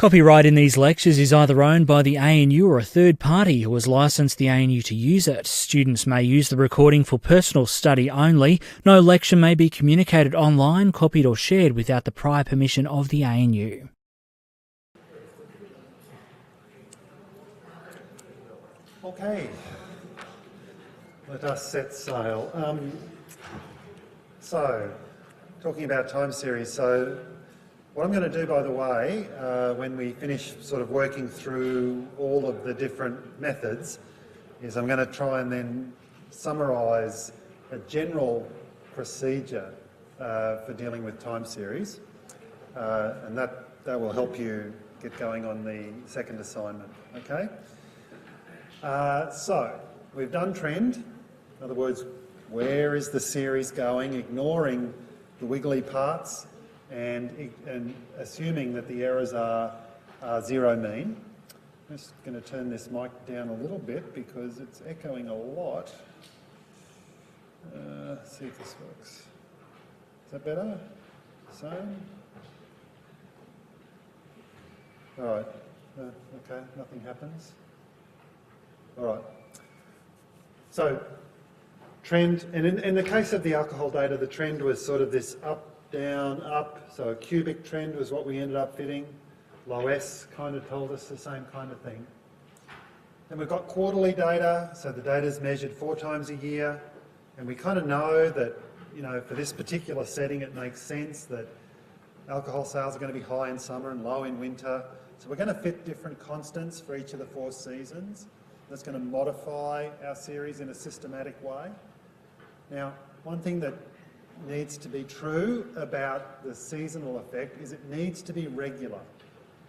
Copyright in these lectures is either owned by the ANU or a third party who has licensed the ANU to use it. Students may use the recording for personal study only. No lecture may be communicated online, copied or shared without the prior permission of the ANU. Okay, let us set sail. Talking about time series, so what I'm going to do, by the way, when we finish sort of working through all of the different methods, is I'm going to try and then summarise a general procedure for dealing with time series, and that will help you get going on the second assignment, okay? So, we've done trend, in other words, where is the series going, ignoring the wiggly parts and assuming that the errors are zero mean. I'm just going to turn this mic down a little bit because it's echoing a lot. Let's see if this works. Is that better? Same? All right. Okay, nothing happens. All right. So, trend, and in the case of the alcohol data, the trend was sort of this up, down, up. So a cubic trend was what we ended up fitting. Low S kind of told us the same kind of thing. Then we've got quarterly data, so the data is measured 4 times a year, and we kind of know that, you know, for this particular setting, it makes sense that alcohol sales are going to be high in summer and low in winter. So we're going to fit different constants for each of the 4 seasons. That's going to modify our series in a systematic way. Now, one thing that needs to be true about the seasonal effect is it needs to be regular,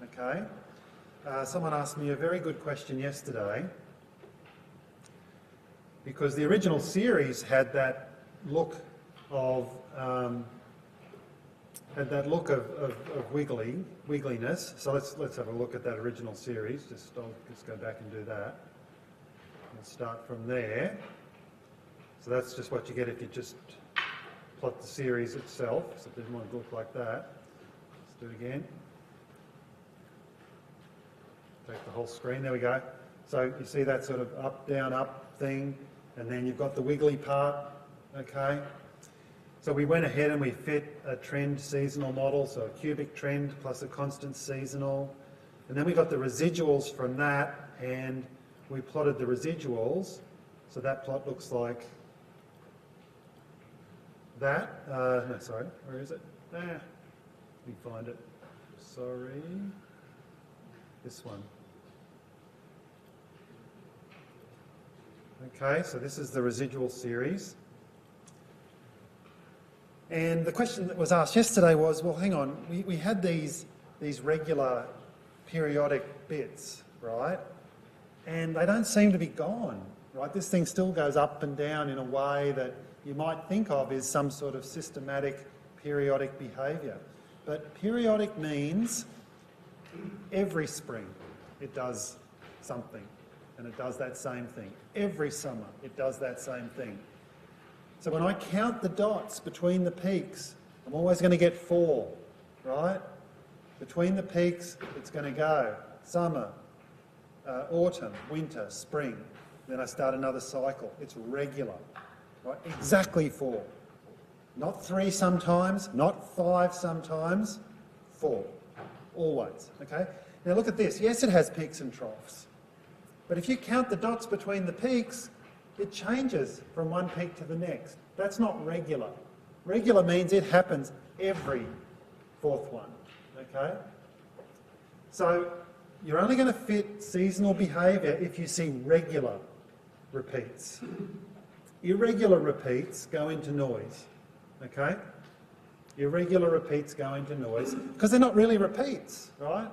okay? Someone asked me a very good question yesterday, because the original series had that look of wiggliness. So let's have a look at that original series. I'll just go back and do that. Let's start from there. So that's just what you get if you just plot the series itself. So it doesn't want to look like that. Let's do it again. Take the whole screen. There we go. So you see that sort of up, down, up thing, and then you've got the wiggly part, okay? So we went ahead and we fit a trend seasonal model, so a cubic trend plus a constant seasonal. And then we got the residuals from that, and we plotted the residuals. So that plot looks like that. No, sorry, where is it? Let me find it. Sorry. This one. Okay, so this is the residual series. And the question that was asked yesterday was, well, hang on, we had these regular periodic bits, right? And they don't seem to be gone, right? This thing still goes up and down in a way that you might think of as some sort of systematic periodic behaviour. But periodic means every spring it does something, and it does that same thing. Every summer it does that same thing. So when I count the dots between the peaks, I'm always going to get 4, right? Between the peaks, it's going to go summer, autumn, winter, spring. Then I start another cycle. It's regular, right? Exactly 4. Not 3 sometimes, not 5 sometimes, 4. Always, okay? Now look at this. Yes, it has peaks and troughs. But if you count the dots between the peaks, it changes from one peak to the next. That's not regular. Regular means it happens every 4th one, okay? So you're only going to fit seasonal behaviour if you see regular repeats. Irregular repeats go into noise, okay? Irregular repeats go into noise because they're not really repeats, right?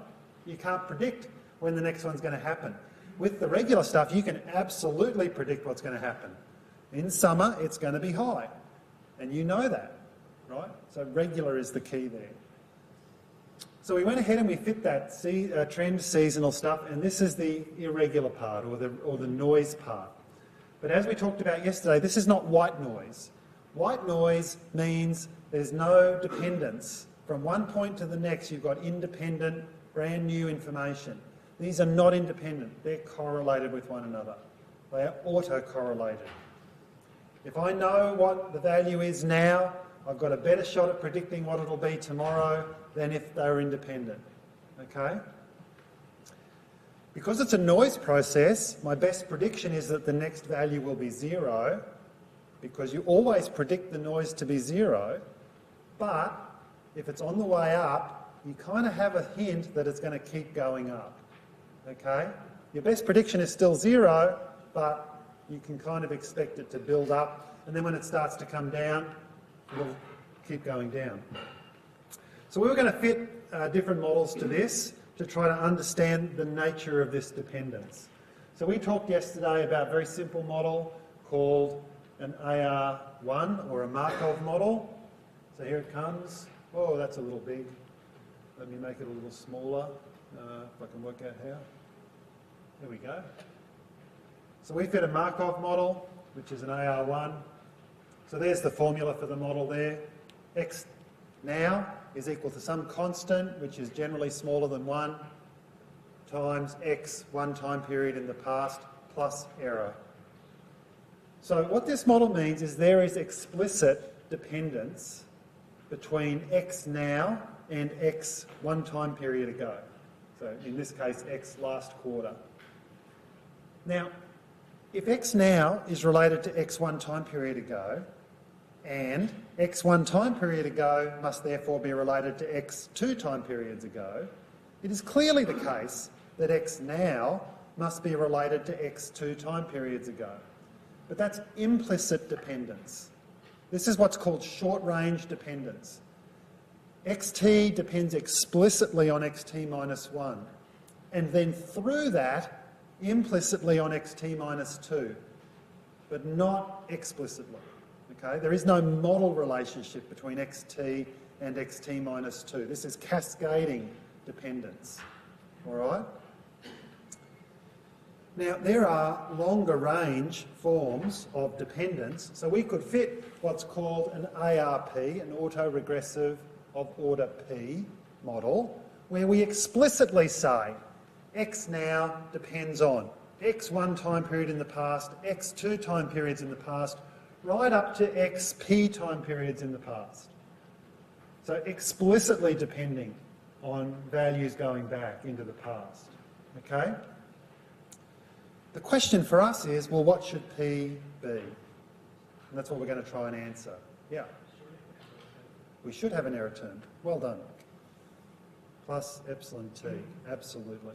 You can't predict when the next one's going to happen. With the regular stuff, you can absolutely predict what's going to happen. In summer, it's going to be high, and you know that, right? So regular is the key there. So we went ahead and we fit that trend seasonal stuff, and this is the irregular part, or the noise part. But as we talked about yesterday, this is not white noise. White noise means there's no dependence. From one point to the next, you've got independent brand new information. These are not independent, they're correlated with one another. They are autocorrelated. If I know what the value is now, I've got a better shot at predicting what it'll be tomorrow than if they were independent. Okay? Because it's a noise process, my best prediction is that the next value will be 0, because you always predict the noise to be 0, but if it's on the way up, you kind of have a hint that it's going to keep going up. Okay? Your best prediction is still 0, but you can kind of expect it to build up, and then when it starts to come down, it'll keep going down. So we were going to fit different models to this to try to understand the nature of this dependence. So we talked yesterday about a very simple model called an AR1 or a Markov model. So here it comes. Oh, that's a little big. Let me make it a little smaller, if I can work out how. There we go. So we fit a Markov model, which is an AR1. So there's the formula for the model there. X now is equal to some constant, which is generally smaller than 1, times x one time period in the past plus error. So what this model means is there is explicit dependence between x now and x one time period ago. So in this case, x last quarter. Now, if x now is related to x one time period ago, and x one time period ago must therefore be related to x two time periods ago, it is clearly the case that x now must be related to x two time periods ago. But that's implicit dependence. This is what's called short-range dependence. xt depends explicitly on xt minus 1, and then through that, implicitly on xt minus 2, but not explicitly. Okay? There is no model relationship between xt and xt minus 2. This is cascading dependence. All right? Now, there are longer range forms of dependence, so we could fit what's called an ARP, an autoregressive of order P model, where we explicitly say x now depends on x one time period in the past, x two time periods in the past, right up to xp time periods in the past. So explicitly depending on values going back into the past. Okay? The question for us is, well, what should P be? And that's what we're going to try and answer. Yeah. We should have an error term. Well done. Plus epsilon t. Absolutely.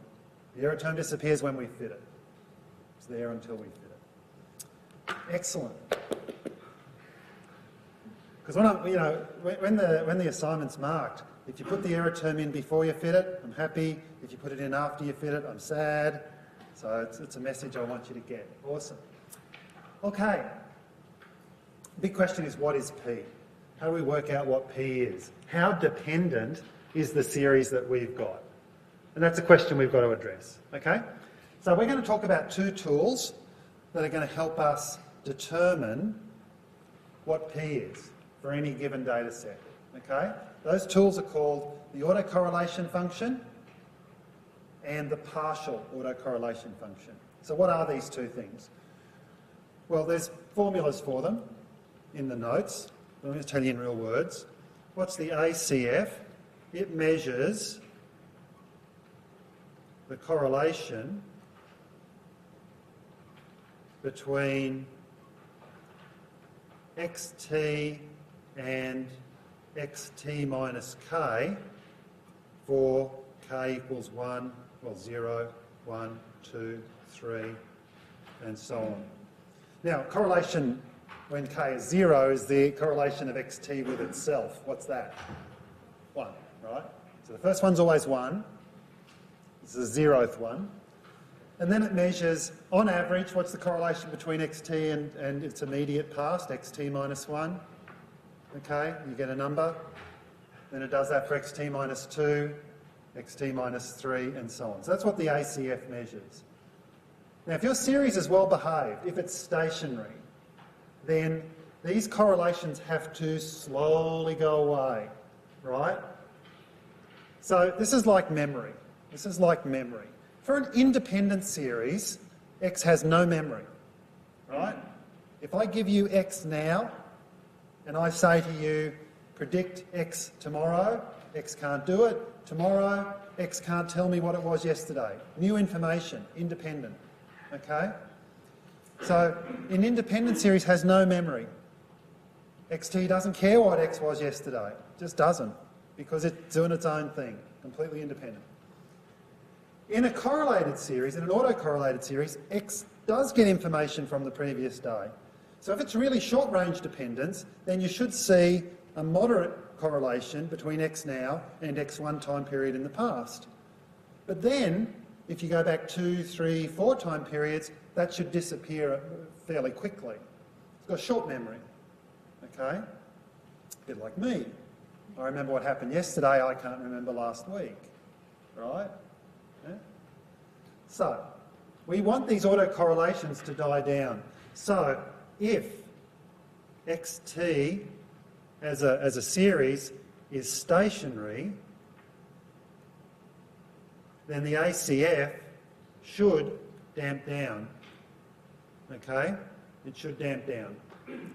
The error term disappears when we fit it. It's there until we fit it. Excellent. Because when the assignment's marked, if you put the error term in before you fit it, I'm happy. If you put it in after you fit it, I'm sad. So it's a message I want you to get. Awesome. Okay. The big question is, what is P? How do we work out what P is? How dependent is the series that we've got? And that's a question we've got to address. Okay? So we're going to talk about two tools that are going to help us determine what P is for any given data set. Okay? Those tools are called the autocorrelation function and the partial autocorrelation function. So what are these two things? Well, there's formulas for them in the notes. Let me just tell you in real words. What's the ACF? It measures the correlation between xt and xt minus k for k equals 1, well 0, 1, 2, 3, and so on. Now, correlation when k is 0 is the correlation of xt with itself. What's that? 1, right? So the first one's always 1. This is the 0th one. And then it measures, on average, what's the correlation between xt and its immediate past, xt minus 1. Okay, you get a number. Then it does that for xt minus 2, xt minus 3, and so on. So that's what the ACF measures. Now, if your series is well behaved, if it's stationary, then these correlations have to slowly go away, right? So this is like memory. This is like memory. For an independent series, x has no memory, right? If I give you x now, and I say to you, predict x tomorrow, x can't do it. Tomorrow, x can't tell me what it was yesterday. New information, independent, okay? So an independent series has no memory. xt doesn't care what x was yesterday, just doesn't, because it's doing its own thing, completely independent. In a correlated series, in an autocorrelated series, x does get information from the previous day. So if it's really short-range dependence, then you should see a moderate correlation between x now and x one time period in the past. But then, if you go back 2, 3, 4 time periods, that should disappear fairly quickly. It's got short memory, okay? A bit like me. I remember what happened yesterday, I can't remember last week, right? Yeah? So, we want these autocorrelations to die down. So, if xt as a series is stationary, then the ACF should damp down, okay? It should damp down.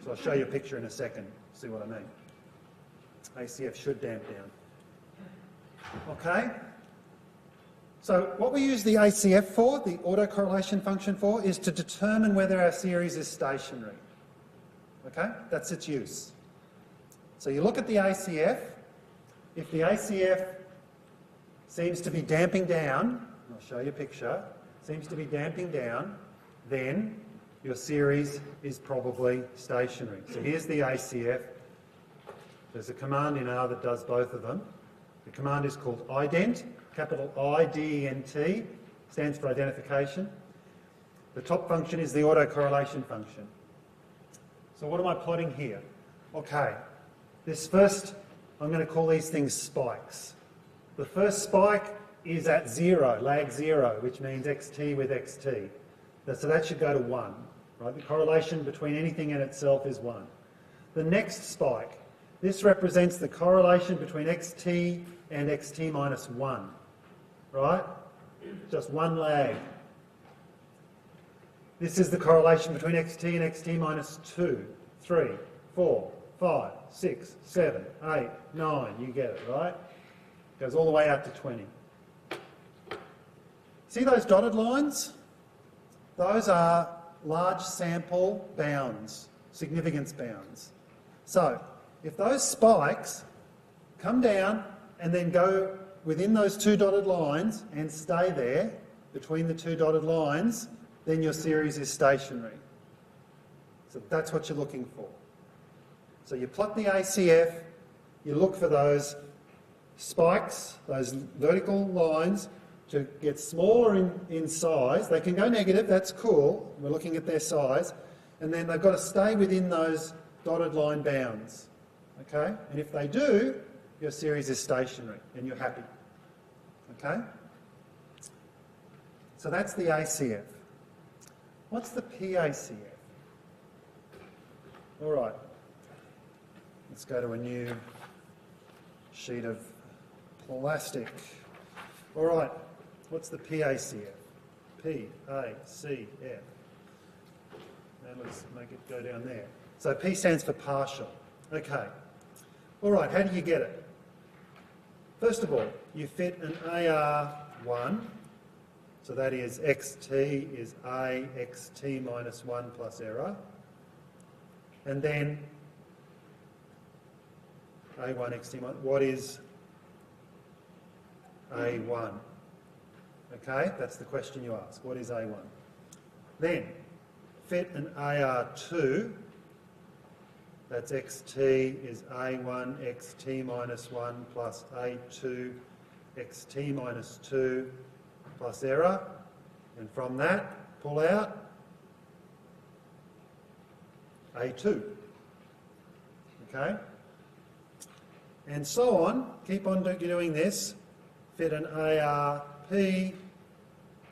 So I'll show you a picture in a second, see what I mean. ACF should damp down. Okay? So what we use the ACF for, the autocorrelation function for, is to determine whether our series is stationary. Okay? That's its use. So you look at the ACF. If the ACF seems to be damping down, I'll show you a picture, seems to be damping down, then your series is probably stationary. So here's the ACF. There's a command in R that does both of them. The command is called ident, capital I-D-E-N-T, stands for identification. The top function is the autocorrelation function. So what am I plotting here? Okay, this first, I'm going to call these things spikes. The first spike is at 0, lag 0, which means xt with xt. So that should go to 1. Right? The correlation between anything and itself is 1. The next spike, this represents the correlation between xt and xt minus 1. Right? Just one lag. This is the correlation between xt and xt minus 2, 3, 4, 5, 6, 7, 8, 9. You get it, right? Goes all the way out to 20. See those dotted lines? Those are large sample bounds, significance bounds. So, if those spikes come down and then go within those two dotted lines and stay there between the two dotted lines, then your series is stationary. So that's what you're looking for. So you plot the ACF, you look for those spikes, those vertical lines, to get smaller in size. They can go negative, that's cool. We're looking at their size. And then they've got to stay within those dotted line bounds. Okay? And if they do, your series is stationary and you're happy. Okay? So that's the ACF. What's the PACF? All right. Let's go to a new sheet of plastic. All right. What's the PACF? PACF. And let's make it go down there. So P stands for partial. Okay. All right, how do you get it? First of all, you fit an AR1. So that is xt is A xt minus 1 plus error. And then A1 xt minus, what is A1? Okay, that's the question you ask. What is A1? Then, fit an AR2. That's xt is A1 xt minus 1 plus A2 xt minus 2 plus error. And from that, pull out A2. Okay? And so on. Keep on doing this. Fit an ARP,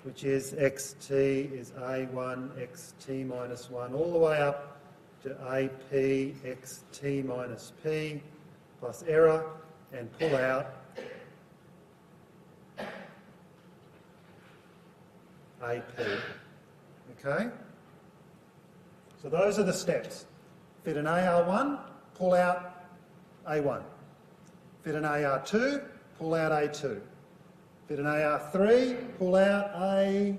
which is xt is A1 xt minus 1 all the way up to AP xt minus p plus error, and pull out AP. Okay? So those are the steps. Fit an AR1, pull out A1. Fit an AR2, pull out A2. Fit an AR3, pull out A...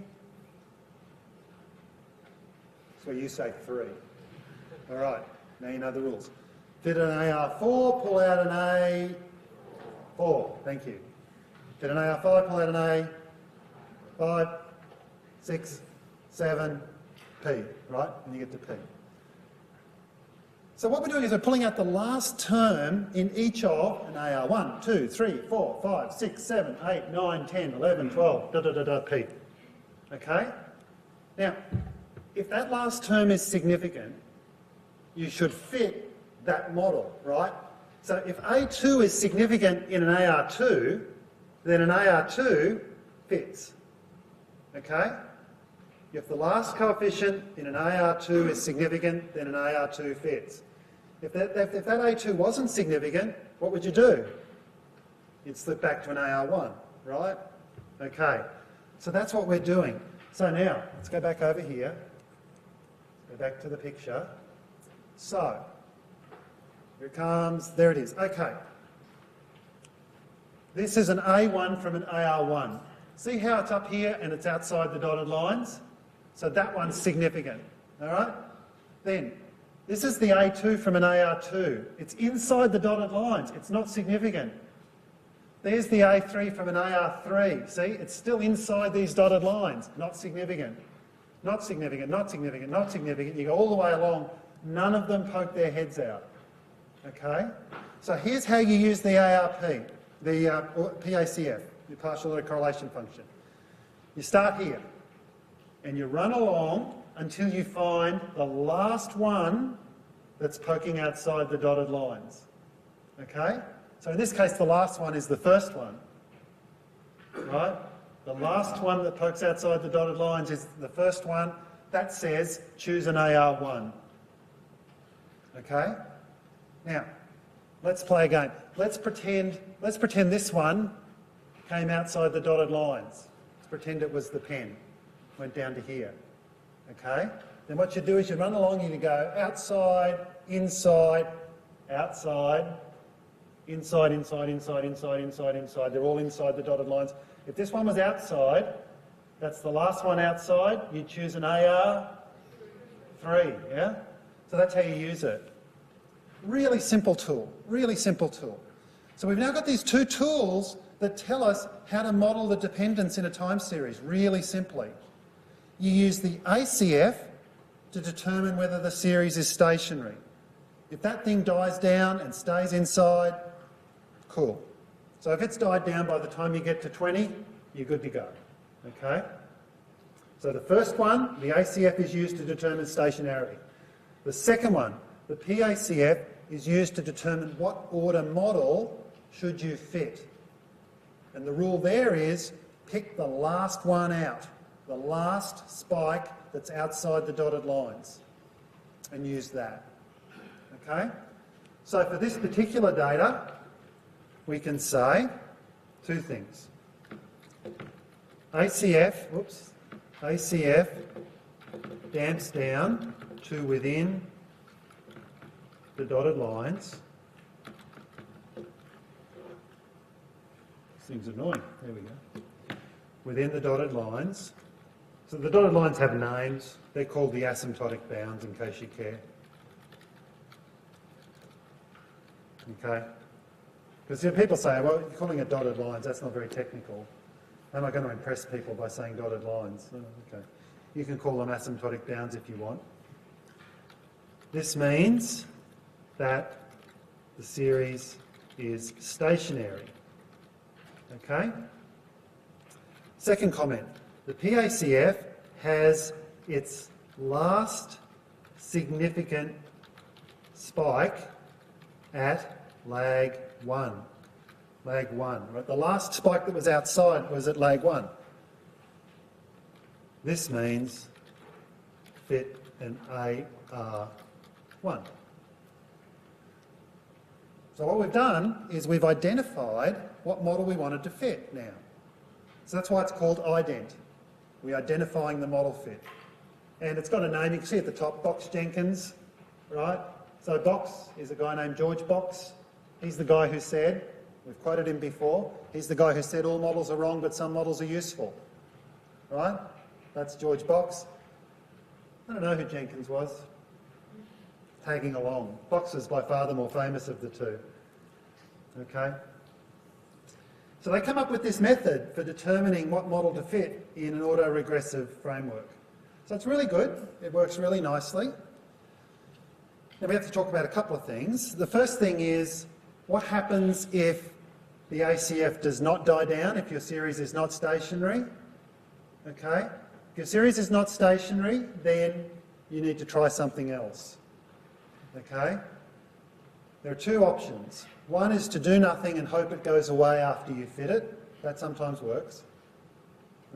That's where you say 3. All right, now you know the rules. Fit an AR4, pull out an A4. Thank you. Fit an AR5, pull out an A5, 6, 7, P, right? And you get to P. So what we're doing is we're pulling out the last term in each of an AR 1, 2, 3, 4, 5, 6, 7, 8, 9, 10, 11, 12, P. Okay? Now, if that last term is significant, you should fit that model, right? So if A2 is significant in an AR2, then an AR2 fits. Okay? If the last coefficient in an AR2 is significant, then an AR2 fits. If that A2 wasn't significant, what would you do? You'd slip back to an AR1, right? Okay, so that's what we're doing. So now, let's go back over here. Go back to the picture. So, here it comes, there it is. Okay. This is an A1 from an AR1. See how it's up here and it's outside the dotted lines? So that one's significant, all right? Then, this is the A2 from an AR2. It's inside the dotted lines. It's not significant. There's the A3 from an AR3. See, it's still inside these dotted lines. Not significant. Not significant, not significant, not significant. You go all the way along. None of them poke their heads out. Okay? So here's how you use the ARP, the PACF, the partial autocorrelation function. You start here and you run along until you find the last one that's poking outside the dotted lines. Okay? So in this case, the last one is the first one. Right? The last one that pokes outside the dotted lines is the first one. That says choose an AR1. Okay? Now, let's play a game. Let's pretend this one came outside the dotted lines. Let's pretend it was the pen. Went down to here. Okay? Then what you do is you run along and you go outside, inside, outside, inside, inside, inside, inside, inside, inside. They're all inside the dotted lines. If this one was outside, that's the last one outside, you choose an AR3, yeah? So that's how you use it. Really simple tool, really simple tool. So we've now got these two tools that tell us how to model the dependence in a time series, really simply. You use the ACF to determine whether the series is stationary. If that thing dies down and stays inside, cool. So if it's died down by the time you get to 20, you're good to go. Okay? So the first one, the ACF, is used to determine stationarity. The second one, the PACF, is used to determine what order model should you fit. And the rule there is pick the last one out, the last spike that's outside the dotted lines, and use that. Okay? So for this particular data, we can say two things. ACF damps down to within the dotted lines. This thing's annoying. There we go. Within the dotted lines. So the dotted lines have names. They're called the asymptotic bounds, in case you care. Okay? Because people say, well, you're calling it dotted lines, that's not very technical. Am I going to impress people by saying dotted lines? Oh, okay. You can call them asymptotic bounds if you want. This means that the series is stationary. Okay? Second comment. The PACF has its last significant spike at lag 1. Lag 1, right? The last spike that was outside was at lag 1. This means fit an AR1. So what we've done is we've identified what model we wanted to fit now. So that's why it's called ident. We're identifying the model fit. And it's got a name, you can see at the top, Box-Jenkins, right? So Box is a guy named George Box. He's the guy who said, we've quoted him before, he's the guy who said all models are wrong but some models are useful, right? That's George Box. I don't know who Jenkins was. Tagging along. Box is by far the more famous of the two. Okay? So they come up with this method for determining what model to fit in an autoregressive framework. So it's really good. It works really nicely. Now we have to talk about a couple of things. The first thing is, what happens if the ACF does not die down, if your series is not stationary? Okay? If your series is not stationary, then you need to try something else. Okay? There are two options. One is to do nothing and hope it goes away after you fit it. That sometimes works.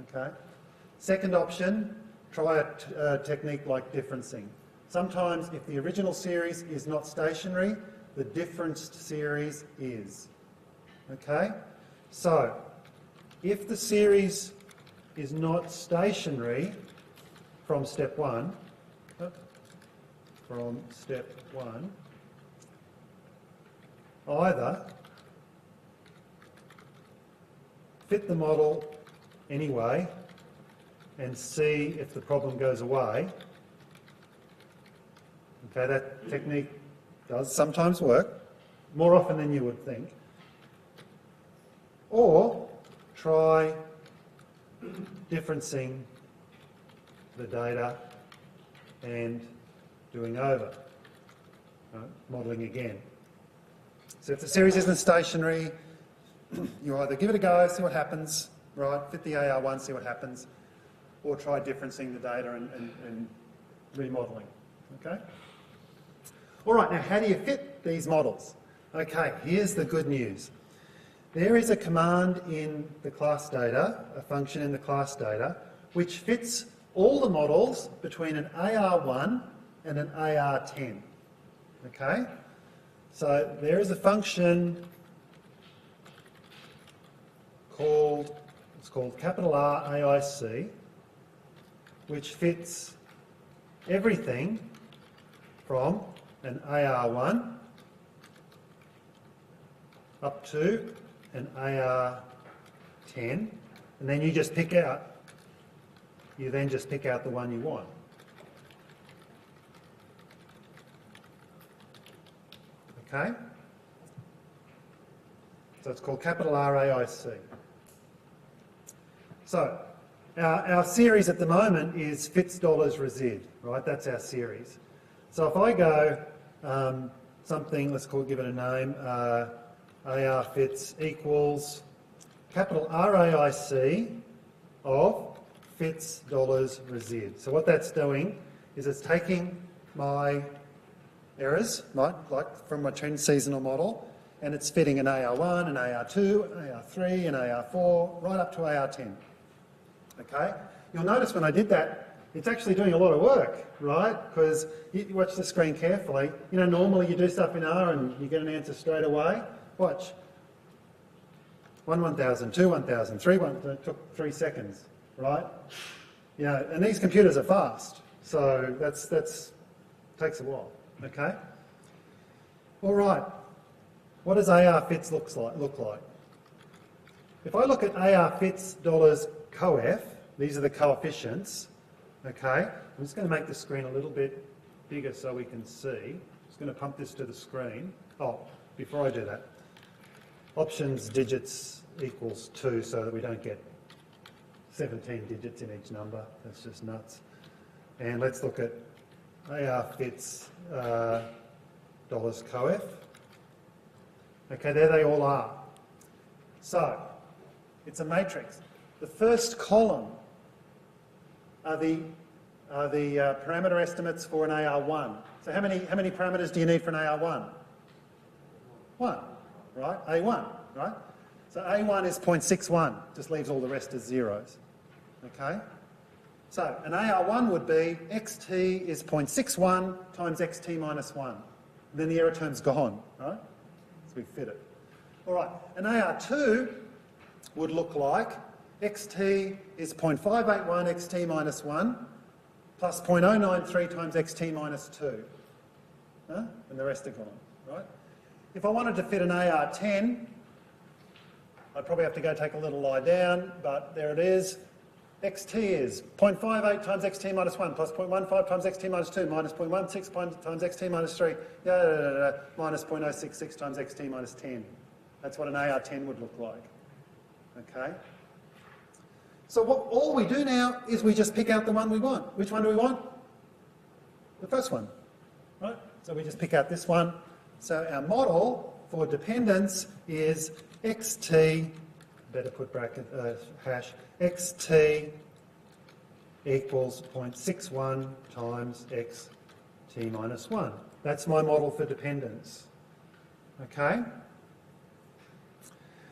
Okay? Second option, try a technique like differencing. Sometimes if the original series is not stationary, the differenced series is. Okay? So, if the series is not stationary from step one, either fit the model anyway and see if the problem goes away. Okay, that technique does sometimes work, more often than you would think. Or try differencing the data and doing over, right, modelling again. So if the series isn't stationary, you either give it a go, see what happens, right, fit the AR1, see what happens, or try differencing the data and remodelling, okay? All right, now how do you fit these models? Okay, here's the good news. There is a command in the class data, a function in the class data, which fits all the models between an AR1 and an AR10, okay? So there is a function called capital R AIC, which fits everything from an AR1 up to an AR10, and then you just pick out, the one you want. Okay? So it's called capital RAIC. So our series at the moment is fits dollars resid, right? That's our series. So if I go something, give it a name, AR fits equals capital RAIC of fits dollars resid. So what that's doing is it's taking my errors, right, like from my trend seasonal model, and it's fitting an AR1, an AR2, an AR3, an AR4, right up to AR10. Okay? You'll notice when I did that, it's actually doing a lot of work, right? Because you watch the screen carefully. You know, normally you do stuff in R and you get an answer straight away. Watch. 1 1000, 2 1000, 3 1, it took 3 seconds, right? You know, and these computers are fast, so that's takes a while. Okay? All right. What does AR fits look like? If I look at AR fits dollars coef, these are the coefficients. Okay? I'm just going to make the screen a little bit bigger so we can see. I'm just going to pump this to the screen. Oh, before I do that, options digits equals 2 so that we don't get 17 digits in each number. That's just nuts. And let's look at AR fits dollars coef. Okay, there they all are. So, it's a matrix. The first column are the parameter estimates for an AR1. So how many parameters do you need for an AR1? 1, right? A1, right? So A1 is 0.61, just leaves all the rest as zeros. Okay? So an AR1 would be xt is 0.61 times xt minus 1. And then the error term's gone, right? So we fit it. All right, an AR2 would look like xt is 0.581 xt minus 1 plus 0.093 times xt minus 2. And the rest are gone, right? If I wanted to fit an AR10, I'd probably have to go take a little lie down, but there it is. xt is 0.58 times xt minus 1 plus 0.15 times xt minus 2 minus 0.16 times xt minus 3 minus 0.066 times xt minus 10. That's what an AR10 would look like. Okay? So all we do now is we just pick out the one we want. Which one do we want? The first one, right? So we just pick out this one. So our model for dependence is xt, better put bracket, hash, xt equals 0.61 times xt minus 1. That's my model for dependence. Okay?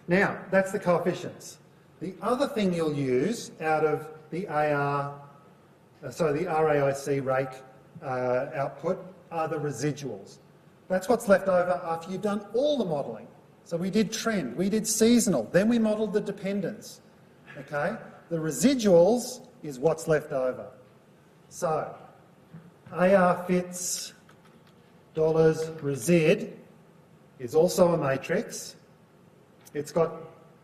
Now, that's the coefficients. The other thing you'll use out of the RAIC rake output are the residuals. That's what's left over after you've done all the modelling. So we did trend, we did seasonal, then we modelled the dependence. Okay? The residuals is what's left over. So, AR fits dollars resid is also a matrix. It's got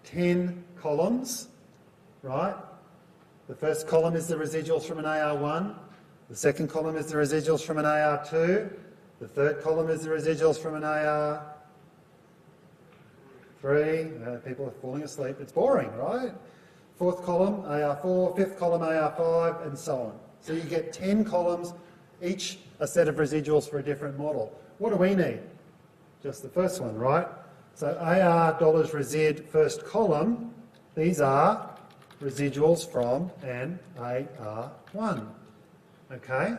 10 columns, right? The first column is the residuals from an AR1. The second column is the residuals from an AR2. The third column is the residuals from an AR3. People are falling asleep. It's boring, right? Fourth column, AR4. Fifth column, AR5, and so on. So you get 10 columns, each a set of residuals for a different model. What do we need? Just the first one, right? So AR dollars resid first column, these are residuals from an AR1. Okay?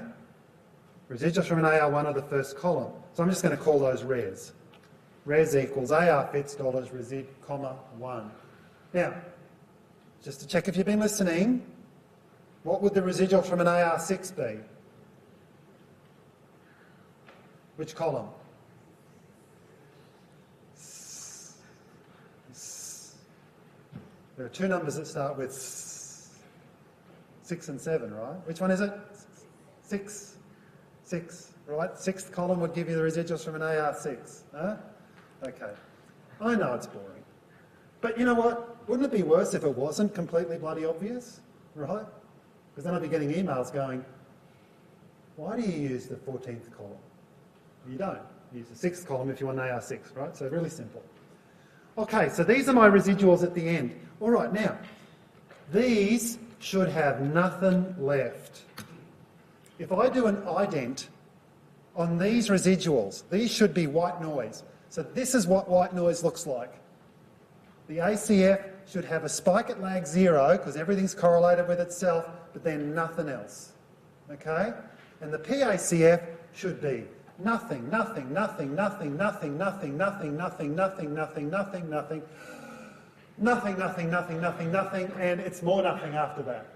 Residuals from an AR1 are the first column. So I'm just going to call those res. Res equals AR fits dollars resid, comma, 1. Now, just to check if you've been listening, what would the residual from an AR6 be? Which column? There are two numbers that start with 6 and 7, right? Which one is it? 6. 6, right? Sixth column would give you the residuals from an AR6. Huh? Okay. I know it's boring. But you know what? Wouldn't it be worse if it wasn't completely bloody obvious? Right? Because then I'd be getting emails going, why do you use the 14th column? You don't. You use the 6th column if you want an AR6, right? So really simple. Okay, so these are my residuals at the end. All right, now, these should have nothing left. If I do an ident on these residuals, these should be white noise. So this is what white noise looks like. The ACF should have a spike at lag 0 because everything's correlated with itself, but then nothing else. Okay? And the PACF should be nothing, nothing, nothing, nothing, nothing, nothing, nothing, nothing, nothing, nothing, nothing, nothing, nothing, nothing, nothing, nothing, nothing, and it's more nothing after that.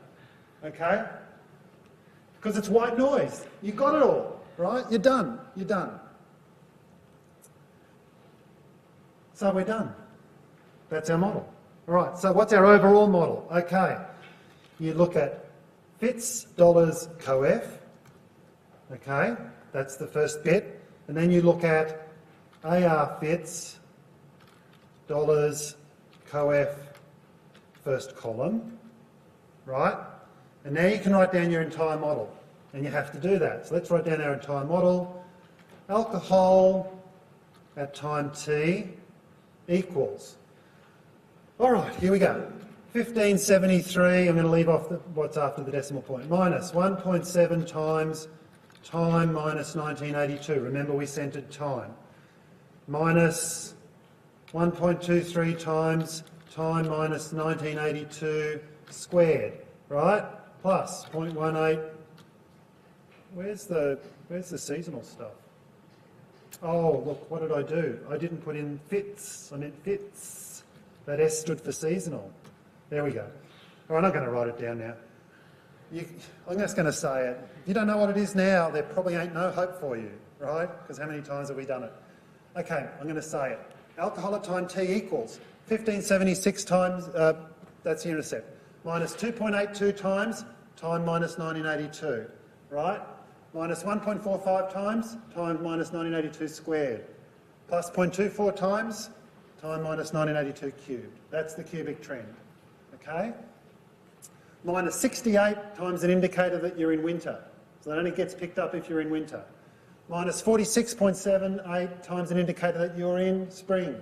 Okay? Because it's white noise. You got it all, right? You're done. You're done. So we're done. That's our model. All right, so what's our overall model? Okay. You look at fits dollars coef. Okay, that's the first bit. And then you look at AR fits dollars coef first column, right? And now you can write down your entire model, and you have to do that. So let's write down our entire model. Alcohol at time t equals. All right, here we go. 1573, I'm going to leave off what's after the decimal point, minus 1.7 times time minus 1982. Remember we centred time. Minus 1.23 times time minus 1982 squared, right? Plus 0.18. Where's the seasonal stuff? Oh, look, what did I do? I didn't put in fits. I meant fits. That S stood for seasonal. There we go. All right, I'm not going to write it down now. I'm just going to say it. If you don't know what it is now, there probably ain't no hope for you, right? Because how many times have we done it? Okay, I'm going to say it. Alcohol at time t equals 1576 times, that's the intercept. minus 2.82 times time minus 1982, right? Minus 1.45 times time minus 1982 squared, plus 0.24 times time minus 1982 cubed. That's the cubic trend, okay? Minus 68 times an indicator that you're in winter. So that only gets picked up if you're in winter. Minus 46.78 times an indicator that you're in spring.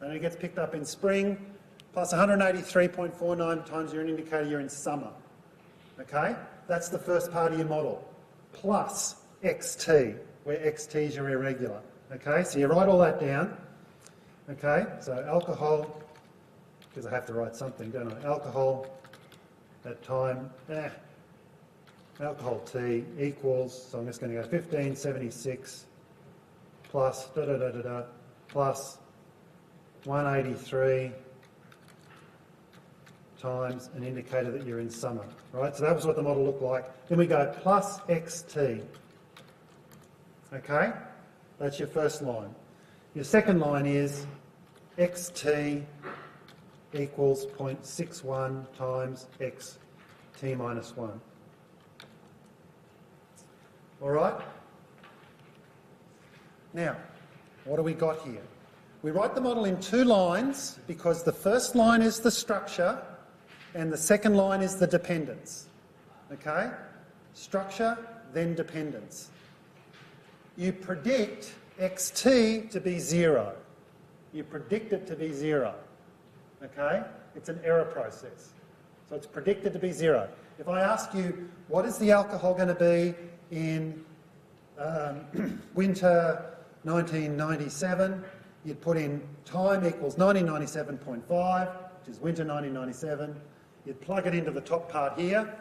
That only gets picked up in spring. Plus 183.49 times you're an indicator you're in summer. Okay? That's the first part of your model. Plus XT, where XT is your irregular. Okay? So you write all that down. Okay? So alcohol, because I have to write something, don't I? Alcohol at time, alcohol T equals, so I'm just going to go 1576 plus plus 183 times an indicator that you're in summer, right? So that was what the model looked like. Then we go plus XT, okay? That's your first line. Your second line is XT equals 0.61 times XT minus 1. All right? Now, what do we got here? We write the model in two lines because the first line is the structure and the second line is the dependence. Okay? Structure, then dependence. You predict XT to be 0. You predict it to be 0. Okay? It's an error process. So it's predicted to be 0. If I ask you, what is the alcohol going to be in winter 1997, you'd put in time equals 1997.5, which is winter 1997. You'd plug it into the top part here.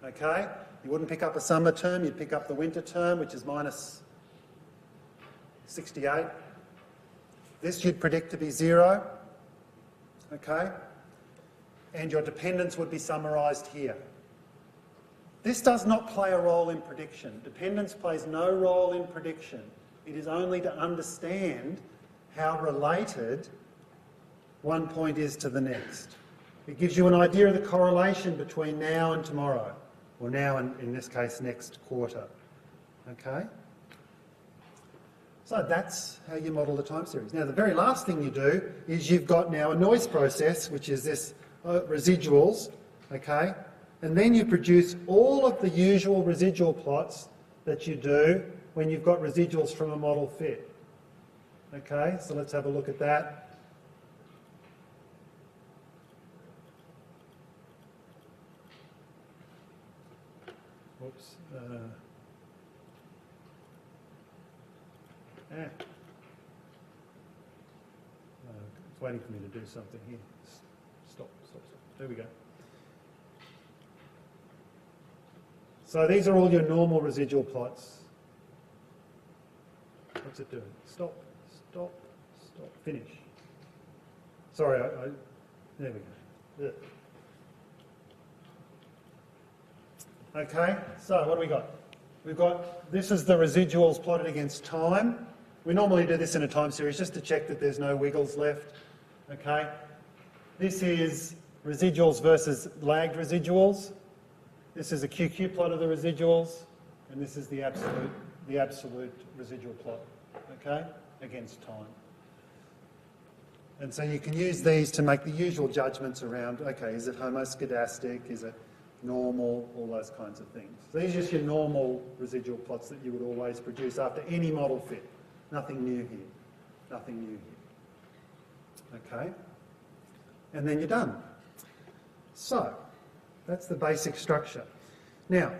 Okay? You wouldn't pick up a summer term, you'd pick up the winter term, which is minus 68. This you'd predict to be 0. Okay? And your dependence would be summarised here. This does not play a role in prediction. Dependence plays no role in prediction. It is only to understand how related one point is to the next. It gives you an idea of the correlation between now and tomorrow, or now and, in this case, next quarter. Okay? So that's how you model the time series. Now, the very last thing you do is you've got now a noise process, which is this residuals, okay? And then you produce all of the usual residual plots that you do when you've got residuals from a model fit. Okay, so let's have a look at that. Whoops. It's waiting for me to do something here. Stop. There we go. So these are all your normal residual plots. What's it doing? Stop, finish. Sorry, there we go. Okay, so what do we got? We've got, this is the residuals plotted against time. We normally do this in a time series just to check that there's no wiggles left. Okay, this is residuals versus lagged residuals. This is a QQ plot of the residuals, and this is the absolute residual plot, okay, against time. And so you can use these to make the usual judgments around, okay, is it homoscedastic, is it normal, all those kinds of things. So these are just your normal residual plots that you would always produce after any model fit. Nothing new here. Nothing new here. Okay? And then you're done. So, that's the basic structure. Now,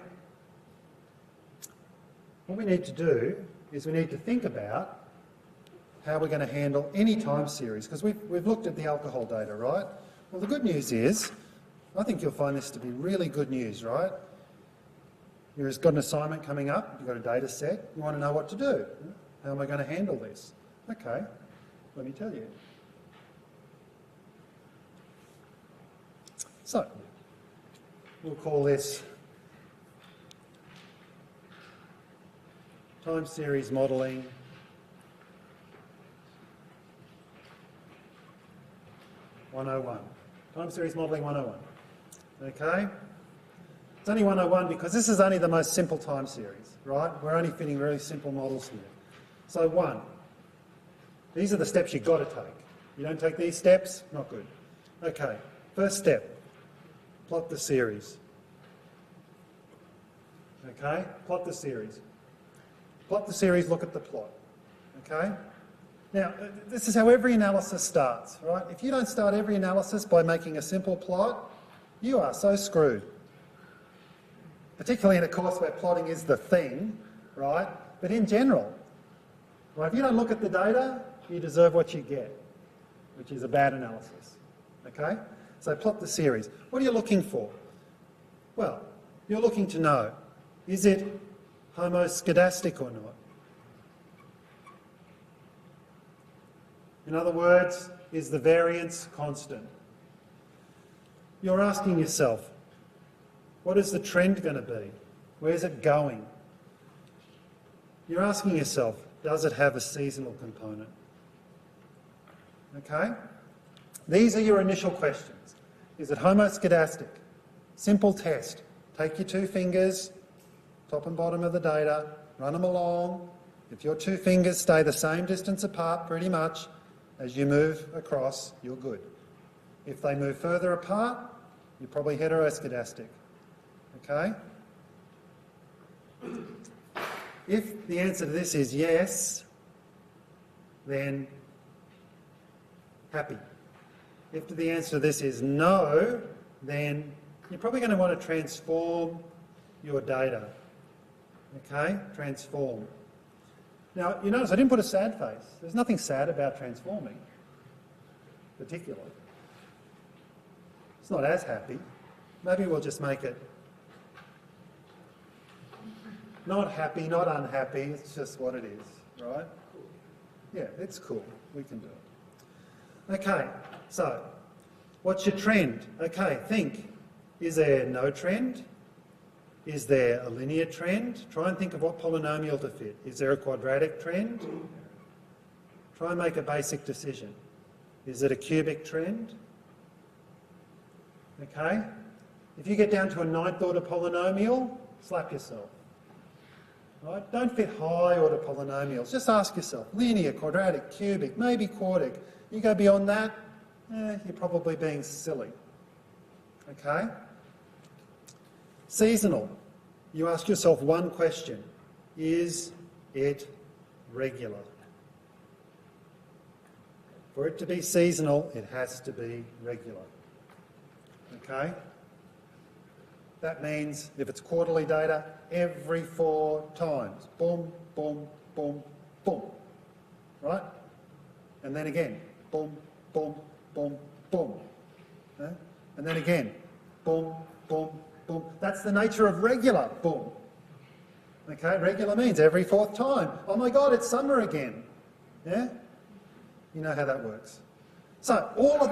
what we need to do is we need to think about how we're going to handle any time series, because we've looked at the alcohol data, right? Well, the good news is, I think you'll find this to be really good news, right? You've got an assignment coming up, you've got a data set, you want to know what to do. How am I going to handle this? Okay, let me tell you. So, we'll call this time series modelling . Time series modelling 101. okay? It's only 101 because this is only the most simple time series, right? We're only fitting really simple models here. So 1, these are the steps you've got to take. You don't take these steps, not good. Okay, first step, plot the series. Okay, plot the series. Plot the series, look at the plot. Okay? Now, this is how every analysis starts, right? If you don't start every analysis by making a simple plot, you are so screwed. Particularly in a course where plotting is the thing, right? But in general, right, if you don't look at the data, you deserve what you get, which is a bad analysis. Okay? So plot the series. What are you looking for? Well, you're looking to know, is it homoscedastic or not? In other words, is the variance constant? You're asking yourself, what is the trend going to be? Where's it going? You're asking yourself, does it have a seasonal component? Okay? These are your initial questions. Is it homoscedastic? Simple test. Take your 2 fingers, top and bottom of the data, run them along. If your 2 fingers stay the same distance apart pretty much as you move across, you're good. If they move further apart, you're probably heteroscedastic. Okay? If the answer to this is yes, then happy. If the answer to this is no, then you're probably going to want to transform your data. Okay? Transform. Now, you notice I didn't put a sad face. There's nothing sad about transforming, particularly. It's not as happy. Maybe we'll just make it not happy, not unhappy. It's just what it is, right? Yeah, it's cool. We can do it. Okay, so what's your trend? Okay, think. Is there no trend? Is there a linear trend? Try and think of what polynomial to fit. Is there a quadratic trend? Try and make a basic decision. Is it a cubic trend? Okay? If you get down to a 9th order polynomial, slap yourself. Right? Don't fit high order polynomials. Just ask yourself, linear, quadratic, cubic, maybe quartic. You go beyond that, you're probably being silly. Okay? Seasonal. You ask yourself one question. Is it regular? For it to be seasonal, it has to be regular. Okay? That means if it's quarterly data, every 4 times. Boom, boom, boom, boom. Right? And then again. Boom, boom, boom, boom. And then again. Boom, boom, boom. That's the nature of regular. Boom. Okay? Regular means every 4th time. Oh my God, it's summer again. Yeah? You know how that works. So all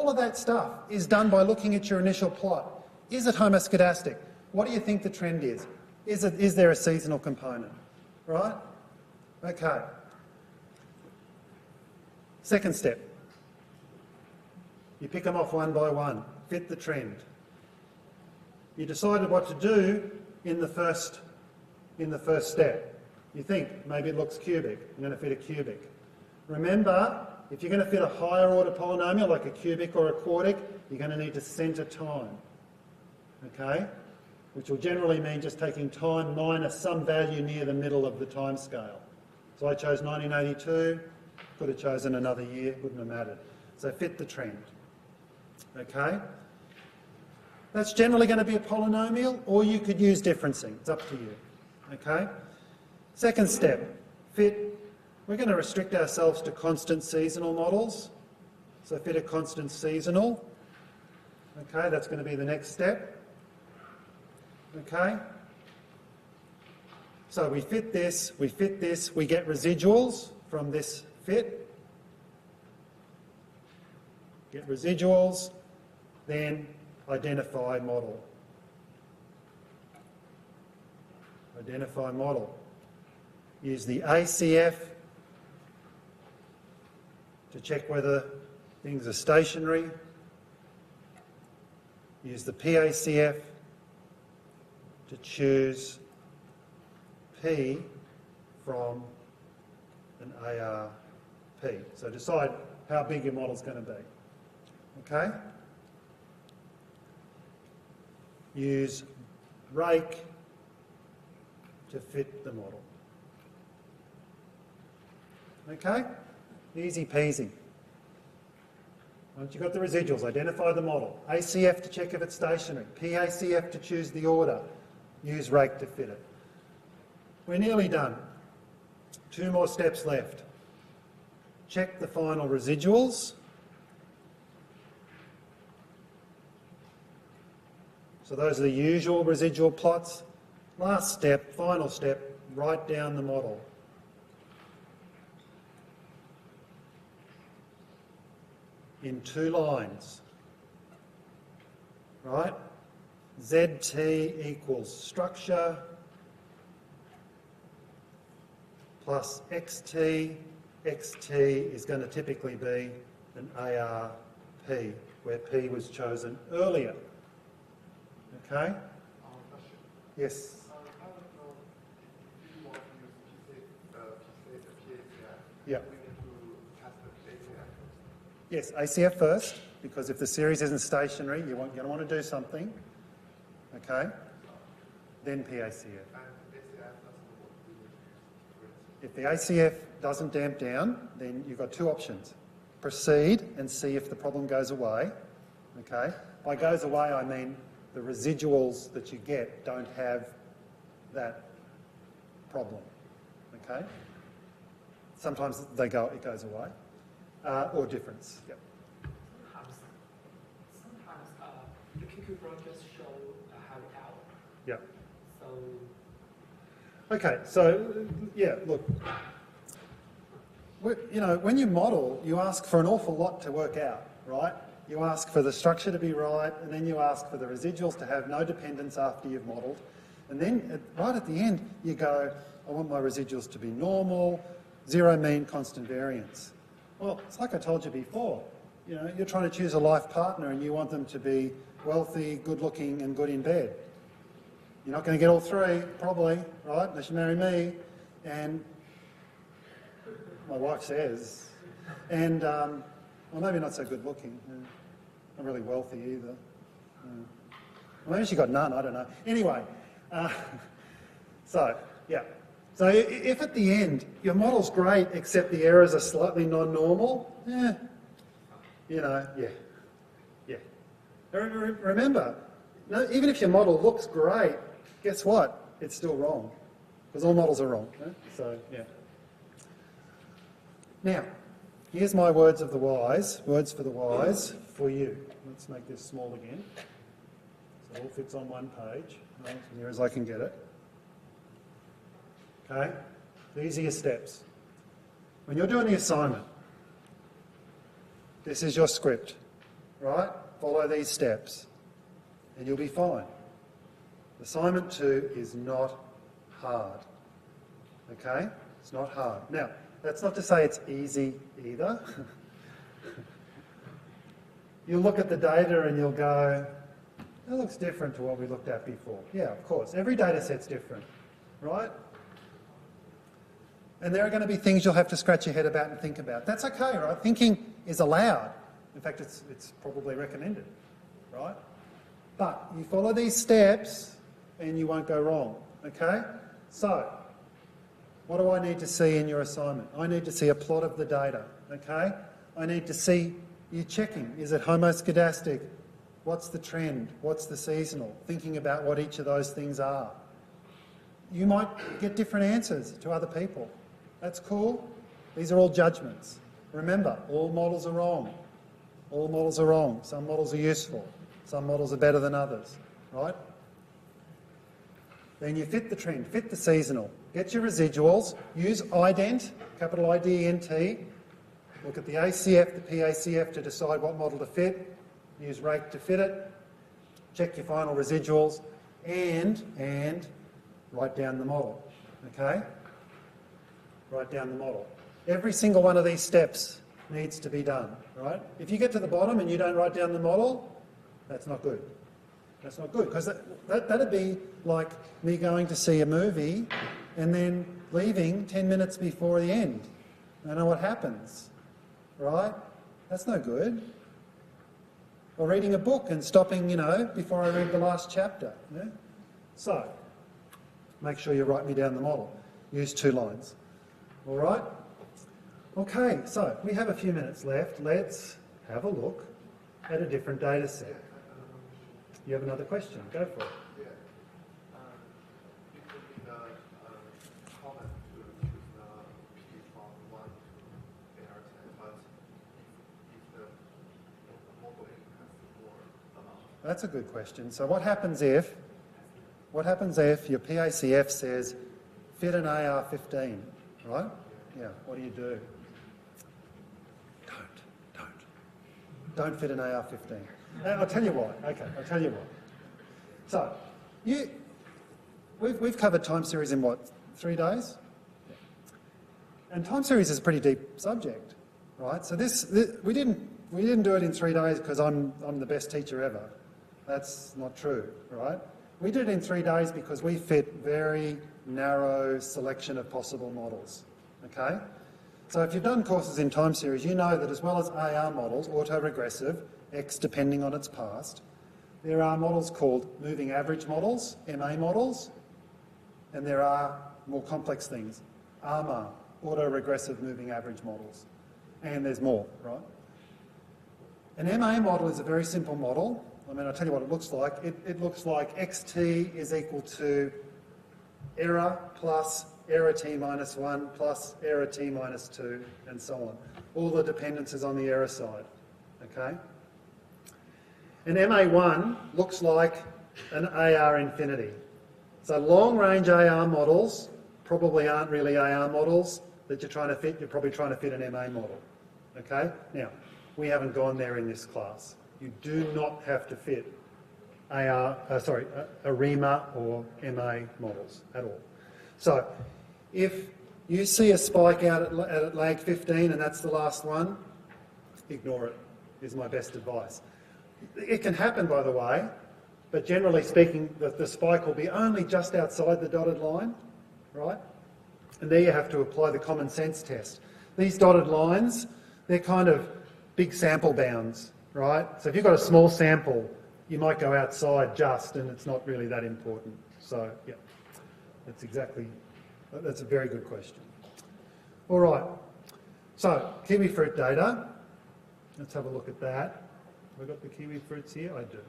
of that stuff is done by looking at your initial plot. Is it homoscedastic? What do you think the trend is? Is there a seasonal component? Right? Okay. Second step. You pick them off one by one. Fit the trend. You decided what to do in the first step. You think, maybe it looks cubic. I'm going to fit a cubic. Remember, if you're going to fit a higher order polynomial like a cubic or a quartic, you're going to need to centre time. Okay? Which will generally mean just taking time minus some value near the middle of the time scale. So I chose 1982, could have chosen another year, wouldn't have mattered. So fit the trend. Okay? That's generally going to be a polynomial, or you could use differencing. It's up to you. Okay? Second step, fit. We're going to restrict ourselves to constant seasonal models. So fit a constant seasonal. Okay, that's going to be the next step. Okay? So we fit this, we get residuals from this fit. Get residuals, then identify model. Identify model. Use the ACF to check whether things are stationary. use the PACF to choose P from an ARP. So decide how big your model's going to be. Okay? Use rake to fit the model. Okay? Easy peasy. Once you've got the residuals, identify the model. ACF to check if it's stationary. PACF to choose the order. Use rake to fit it. We're nearly done. 2 more steps left. Check the final residuals. So those are the usual residual plots. Last step, final step, write down the model. In 2 lines, right? ZT equals structure plus XT. XT is going to typically be an ARP, where P was chosen earlier. Okay? Yes? Yeah. Yes, ACF first, because if the series isn't stationary, you're going to want to do something. Okay? Then PACF. If the ACF doesn't damp down, then you've got 2 options. Proceed and see if the problem goes away. Okay? By goes away, I mean the residuals that you get don't have that problem. Okay? Sometimes it goes away. Or difference. Yep. Sometimes the QQ branches show how out. Yeah. So. Okay, so yeah, look. When you model, you ask for an awful lot to work out, right? You ask for the structure to be right, and then you ask for the residuals to have no dependence after you've modelled. And then right at the end, you go, I want my residuals to be normal, 0 mean, constant variance. Well, it's like I told you before. You're trying to choose a life partner and you want them to be wealthy, good-looking and good in bed. You're not going to get all 3, probably, right? Unless you marry me. And my wife says. And, well, maybe not so good-looking. Not really wealthy either. Well, maybe she got none, I don't know. Anyway, so, yeah. So if at the end your model's great except the errors are slightly non-normal, yeah. Remember, even if your model looks great, guess what? It's still wrong, because all models are wrong. So, yeah. Now, here's my words of the wise, words for the wise for you. Let's make this small again, so it all fits on one page, as near as I can get it. Okay, these are your steps. When you're doing the assignment, this is your script, right? Follow these steps and you'll be fine. Assignment 2 is not hard, okay? It's not hard. Now, that's not to say it's easy either. You'll look at the data and you'll go, that looks different to what we looked at before. Yeah, of course. Every data set's different, right? And there are going to be things you'll have to scratch your head about and think about. That's okay, right? Thinking is allowed. In fact, it's probably recommended, right? But you follow these steps and you won't go wrong, okay? So, what do I need to see in your assignment? I need to see a plot of the data, okay? I need to see you checking. Is it homoscedastic? What's the trend? What's the seasonal? Thinking about what each of those things are. You might get different answers to other people. That's cool. These are all judgments. Remember, all models are wrong. All models are wrong. Some models are useful. Some models are better than others, right? Then you fit the trend, fit the seasonal. Get your residuals. Use ident, capital IDENT. Look at the ACF, the PACF to decide what model to fit. Use rake to fit it. Check your final residuals and write down the model, okay? Write down the model. Every single one of these steps needs to be done, right? If you get to the bottom and you don't write down the model, that's not good. That's not good, because that'd be like me going to see a movie and then leaving 10 minutes before the end. I know what happens, right? That's no good. Or reading a book and stopping, before I read the last chapter. Yeah? So, make sure you write me down the model. Use 2 lines. All right? Okay, so we have a few minutes left. Let's have a look at a different data set. You have another question? Go for it. Yeah. You could in the comment to choose the P from 1 to AR10, but if the modeling has more amount. That's a good question. So what happens if your PACF says fit an AR15, right? Yeah, what do? Don't fit an AR15. I'll tell you why. Okay, I'll tell you why. So, we've covered time series in what, 3 days? And time series is a pretty deep subject, right? So we didn't do it in 3 days because I'm the best teacher ever. That's not true, right? We did it in 3 days because we fit very narrow selection of possible models, okay? So if you've done courses in time series, you know that as well as AR models, autoregressive, X depending on its past, there are models called moving average models, MA models, and there are more complex things, AMA, autoregressive moving average models. And there's more, right? An MA model is a very simple model. I mean, I'll tell you what it looks like. It looks like xt is equal to error plus error t minus 1 plus error t minus 2, and so on. All the dependencies on the error side, okay? An MA1 looks like an AR infinity. So long-range AR models probably aren't really AR models that you're trying to fit. You're probably trying to fit an MA model, okay? Now, we haven't gone there in this class. You do not have to fit ARIMA or MA models at all. So, if you see a spike out at lag 15 and that's the last one, ignore it, is my best advice. It can happen, by the way, but generally speaking, the spike will be only just outside the dotted line, right? And there you have to apply the common sense test. These dotted lines, they're kind of big sample bounds, right? So if you've got a small sample, you might go outside just, and it's not really that important. So, yeah, that's a very good question. All right, so kiwi fruit data. Let's have a look at that. Have I got the kiwi fruits here? I do.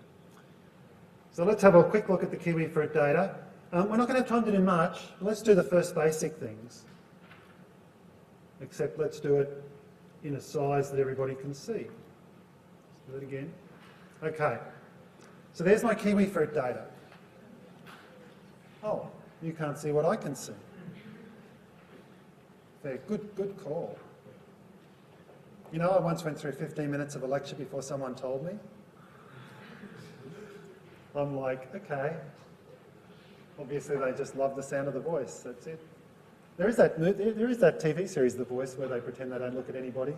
So let's have a quick look at the kiwi fruit data. We're not going to have time to do much. Let's do the first basic things. Except let's do it in a size that everybody can see. Let's do it again. Okay. So there's my kiwi fruit data. Oh, you can't see what I can see. Fair. Good call. You know, I once went through 15 minutes of a lecture before someone told me. I'm like, okay. Obviously, they just love the sound of the voice. That's it. There is that TV series, The Voice, where they pretend they don't look at anybody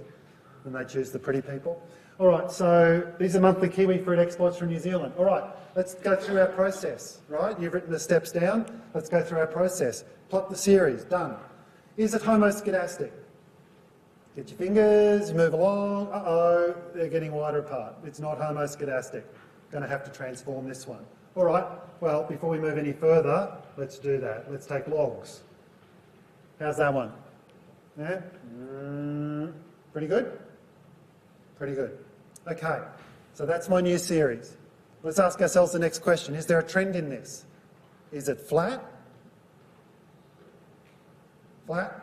and they choose the pretty people. All right, so these are monthly kiwi fruit exports from New Zealand. All right, let's go through our process, right? You've written the steps down. Let's go through our process. Plot the series. Done. Is it homoscedastic? Get your fingers, you move along. Uh-oh, they're getting wider apart. It's not homoscedastic. Going to have to transform this one. All right, well, before we move any further, let's do that. Let's take logs. How's that one? Yeah? Pretty good? Pretty good. Okay, so that's my new series. Let's ask ourselves the next question. Is there a trend in this? Is it flat? Flat?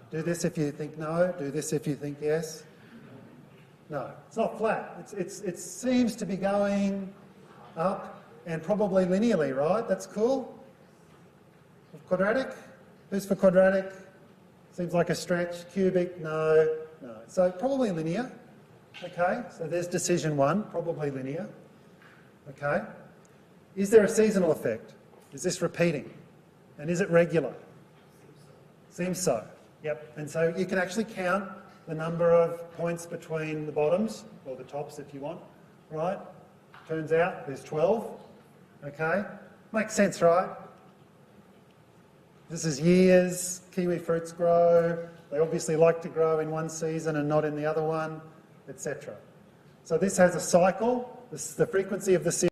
Do this if you think no. Do this if you think yes. No, it's not flat. It seems to be going up and probably linearly, right? That's cool. Quadratic? Who's for quadratic? Seems like a stretch. Cubic? No. So probably linear. Okay, so there's decision one, probably linear. Okay. Is there a seasonal effect? Is this repeating? And is it regular? Seems so. Yep, and so you can actually count the number of points between the bottoms, or the tops if you want, right? Turns out there's 12. Okay? Makes sense, right? This is years, kiwi fruits grow. They obviously like to grow in one season and not in the other one, etc. So this has a cycle. This is the frequency of the series.